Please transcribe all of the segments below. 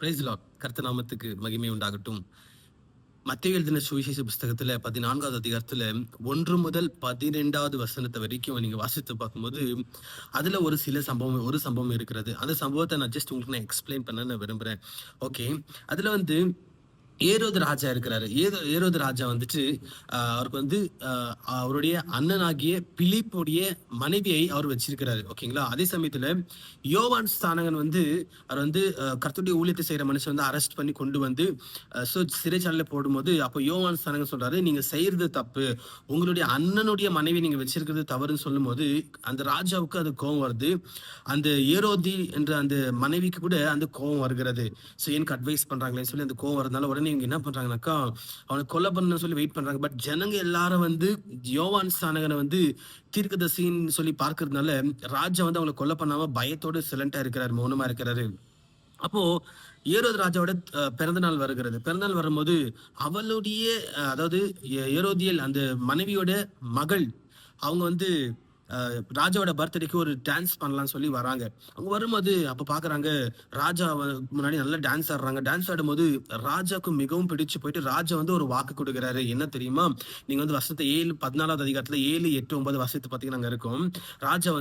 Price Lord. கர்த்தர் நாமத்துக்கு மகிமை உண்டாகட்டும். மத்தேயு எழுதின சுவிசேஷ புஸ்தகத்துல 14வது அதிகாரத்துல 1 முதல் 12வது வசனத்தை வரைக்கும் நீங்க வாசித்து பார்க்கும்போது அதுல ஒரு சம்பவம் இருக்கிறது. அந்த சம்பவத்தை நான் ஜஸ்ட் உங்களுக்கு நான் எக்ஸ்பிளைன் பண்ண நான் விரும்புறேன். ஓகே, அதுல ஏரோது ராஜா இருக்கிறாரு. ஏரோது ராஜா வந்துட்டு அவருக்கு அவருடைய அண்ணனாகிய பிலிப்புடைய மனைவியை அவர் வச்சிருக்கிறாரு. ஓகேங்களா. அதே சமயத்துல யோவான் ஸ்தானகன் அவர் கர்த்தருடைய ஊழியத்தை செய்யற மனுஷன் அரெஸ்ட் பண்ணி கொண்டு வந்து சிறைச்சாலையில போடும்போது அப்போ யோவான் ஸ்தானகன் சொல்றாரு, நீங்க செய்யறது தப்பு, உங்களுடைய அண்ணனுடைய மனைவி நீங்க வச்சிருக்கிறது தவறுன்னு சொல்லும் போது அந்த ராஜாவுக்கு அது கோபம் வருது. அந்த ஏரோதி என்ற அந்த மனைவிக்கு கூட அந்த கோபம் வருகிறது. ஸோ எனக்கு அட்வைஸ் பண்றாங்களேன்னு சொல்லி அந்த கோபம் வரதுனால உடனே இவங்க என்ன பண்றாங்கன்னாக்கா அவனை கொலை பண்ண சொல்லி வெயிட் பண்றாங்க. பட் ஜனங்க எல்லாரும் யோவான் ஸ்தானகனை தீர்க்கதரிசின்னு சொல்லி பார்க்கறதுனால ராஜா அவங்களை கொலை பண்ணாம பயத்தோடு சைலண்டா இருக்கிறாரு, மௌனமா இருக்கிறாரு. அப்போ ஏரோது ராஜாவோட பிறந்த நாள் வருகிறது. பிறந்தநாள் வரும்போது அவளுடைய அதாவது ஏரோதியல் அந்த மனைவியோட மகள் அவங்க ராஜாவோட பர்த்டேக்கு ஒரு டான்ஸ் பண்ணலாம்னு சொல்லி வராங்க. அவங்க வரும்போது அப்ப பாக்குறாங்க ராஜா முன்னாடி நல்லா டான்ஸ் ஆடுறாங்க. டான்ஸ் ஆடும்போது ராஜாவுக்கு மிகவும் பிடிச்சு போயிட்டு ராஜா ஒரு வாக்கு கொடுக்குறாரு. என்ன தெரியுமா? நீங்க வருஷத்தை 14வது அதிகாரத்துல 7, 8, 9 வருஷத்து பாத்தீங்கன்னா இருக்கும். ராஜா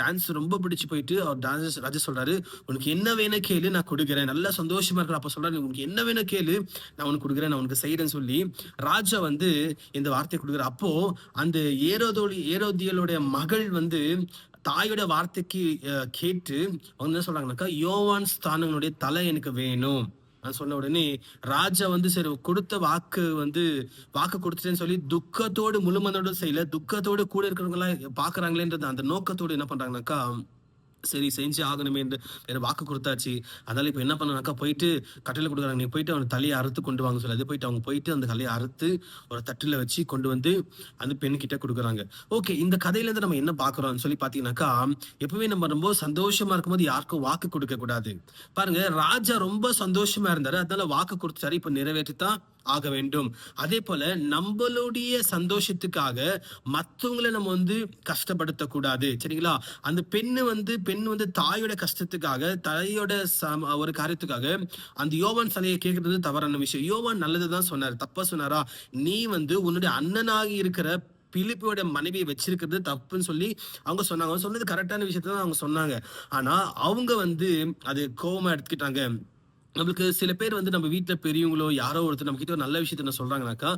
டான்ஸ் ரொம்ப பிடிச்சு போயிட்டு அவர் ராஜா சொல்றாரு, உனக்கு என்ன வேணும் கேளு, நான் கொடுக்குறேன். நல்லா சந்தோஷமா இருக்கிற. அப்ப சொல்றாரு, உனக்கு என்ன வேணும் கேளு, நான் உனக்கு கொடுக்குறேன், நான் உனக்கு செய்யறேன்னு சொல்லி ராஜா இந்த வார்த்தையை கொடுக்குற. அப்போ அந்த ஏரோதியலுடைய மகள் தாயோட வார்த்தைக்கு கேட்டு அவங்க என்ன சொல்றாங்கன்னாக்கா, யோவான் ஸ்தானங்களுடைய தலை எனக்கு வேணும் சொன்ன உடனே ராஜா சரி கொடுத்த வாக்கு கொடுத்துட்டேன்னு சொல்லி துக்கத்தோடு முழுமனோடு செய்யல, துக்கத்தோடு கூட இருக்கிறவங்களா பாக்குறாங்களேன்றது அந்த நோக்கத்தோடு என்ன பண்றாங்கன்னாக்கா, சரி செஞ்சு ஆகணுமே என்று வாக்கு கொடுத்தாச்சு. அதனால இப்ப என்ன பண்ணாக்கா போயிட்டு கட்டில கொடுக்குறாங்க, நீ போயிட்டு அவன் தலையை அறுத்து கொண்டு வாங்க சொல்லி அது போயிட்டு அவங்க போயிட்டு அந்த தலையை அறுத்து ஒரு தட்டுல வச்சு கொண்டு அந்த பெண் கிட்ட கொடுக்குறாங்க. ஓகே, இந்த கதையில இருந்து நம்ம என்ன பாக்குறோம்னு சொல்லி பாத்தீங்கன்னாக்கா, எப்பவுமே நம்ம ரொம்ப சந்தோஷமா இருக்கும்போது யாருக்கும் வாக்கு கொடுக்க கூடாது. பாருங்க, ராஜா ரொம்ப சந்தோஷமா இருந்தாரு, அதனால வாக்கு கொடுத்தாரு, இப்ப நிறைவேற்றித்தான் ஆக வேண்டும். அதே போல நம்மளுடைய சந்தோஷத்துக்காக மற்றவங்களை நம்ம கஷ்டப்படுத்த கூடாது. சரிங்களா? அந்த பெண்ணு தாயோட கஷ்டத்துக்காக, தாயோட ஒரு காரியத்துக்காக அந்த யோவான் சிலையை கேட்கறது தவறான விஷயம். யோவான் நல்லதுதான் சொன்னாரு, தப்பா சொன்னாரா? நீ உன்னுடைய அண்ணனாகி இருக்கிற பிலிப்போட மனைவியை வச்சிருக்கிறது தப்புன்னு சொல்லி அவங்க சொன்னாங்க. சொன்னது கரெக்டான விஷயத்தான் அவங்க சொன்னாங்க. ஆனா அவங்க அது கோபமா எடுத்துக்கிட்டாங்க. நம்மளுக்கு சில பேர் நம்ம வீட்டுல பெரியவங்களோ யாரோ ஒருத்தர் நம்ம கிட்ட ஒரு நல்ல விஷயத்த என்ன சொல்றாங்கனாக்கா,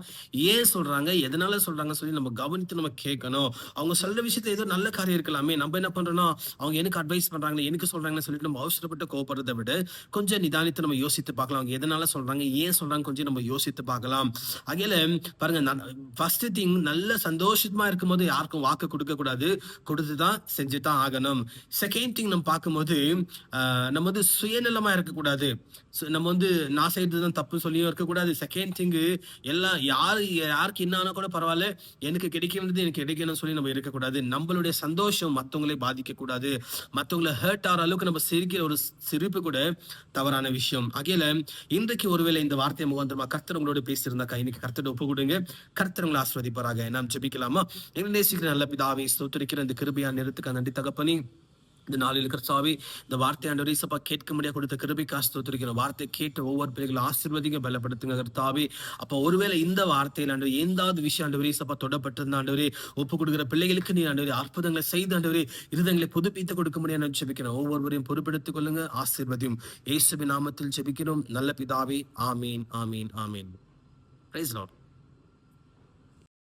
ஏன் சொல்றாங்க, எதனால சொல்றாங்க சொல்லி நம்ம கவனித்து நம்ம கேட்கணும். அவங்க சொல்ற விஷயத்த ஏதோ நல்ல காரியம் இருக்கலாமே, நம்ம என்ன பண்றோம்னா அவங்க எனக்கு அட்வைஸ் பண்றாங்க, எனக்கு சொல்றாங்கன்னு சொல்லிட்டு நம்ம அவசரப்பட்டு கோவப்படுறதை விட கொஞ்சம் நிதானித்து நம்ம யோசித்து பார்க்கலாம். அவங்க எதனால சொல்றாங்க, ஏன் சொல்றாங்க, கொஞ்சம் நம்ம யோசித்து பார்க்கலாம். அகையில பாருங்க, ஃபர்ஸ்ட் திங், நல்ல சந்தோஷமா இருக்கும் போது யாருக்கும் வாக்கு கொடுக்க கூடாது, கொடுத்துதான் செஞ்சுதான் ஆகணும். செகண்ட் திங் நம்ம பார்க்கும்போது நம்ம சுயநலமா இருக்கக்கூடாது. நம்ம நான் செய்யறதுதான் தப்பு சொல்லியும் இருக்கக்கூடாது. செகண்ட் திங்கு, எல்லாம் யாருக்கு என்ன ஆனா கூட பரவாயில்ல, எனக்கு கிடைக்க வேண்டியது எனக்கு கிடைக்கணும்னு சொல்லி நம்ம இருக்கக்கூடாது. நம்மளுடைய சந்தோஷம் மற்றவங்களே பாதிக்க கூடாது. மற்றவங்களை ஹர்ட் ஆகிற அளவுக்கு நம்ம சிரிக்கிற ஒரு சிரிப்பு கூட தவறான விஷயம். ஆகையில இன்றைக்கு ஒருவேளை இந்த வார்த்தையை முகாந்திரமா கர்த்தர் உங்களோட பேசியிருந்தாக்கா, இன்னைக்கு கர்த்தரை ஒப்பு கொடுங்க. கர்த்தர் உங்களை ஆசீர்வதிப்பாராக. நாம் ஜெபிக்கலாமா? எங்களை நேசிக்கிற நல்ல பிதாவே, ஸ்தோத்திரிக்கிற இந்த கிருபையான நேரத்துக்கு நன்றி தகப்பனே. இந்த நாளில் கர்த்தாவே, இந்த வார்த்தை ஆண்டவரே சபா கேட்க முடியாது கொடுத்த கிருபைக்காக ஸ்தோத்திரிக்கிறோம். வார்த்தை கேட்ட ஒவ்வொரு பிள்ளைகளும் ஆசீர்வதிங்க, பலப்படுத்துங்க கர்த்தாவே. அப்போ ஒருவேளை இந்த வார்த்தையில் ஆண்டவரே எந்தாவது விஷயம் ஆண்டவரே சபா தொடப்பட்டிருந்த ஆண்டவரே ஒப்பு கொடுக்குற பிள்ளைகளுக்கு நீ ஆண்டவரே அற்புதங்களை செய்து ஆண்டவரே இருதயங்களை புதுப்பித்து கொடுக்க முடியாது ஜெபிக்கிறோம். ஒவ்வொருவரையும் பொறுப்பெடுத்துக் கொள்ளுங்க, ஆசீர்வதியும். இயேசுவின் நாமத்தில் ஜெபிக்கிறோம் நல்ல பிதாவே. ஆமீன், ஆமீன், ஆமீன். Praise Lord.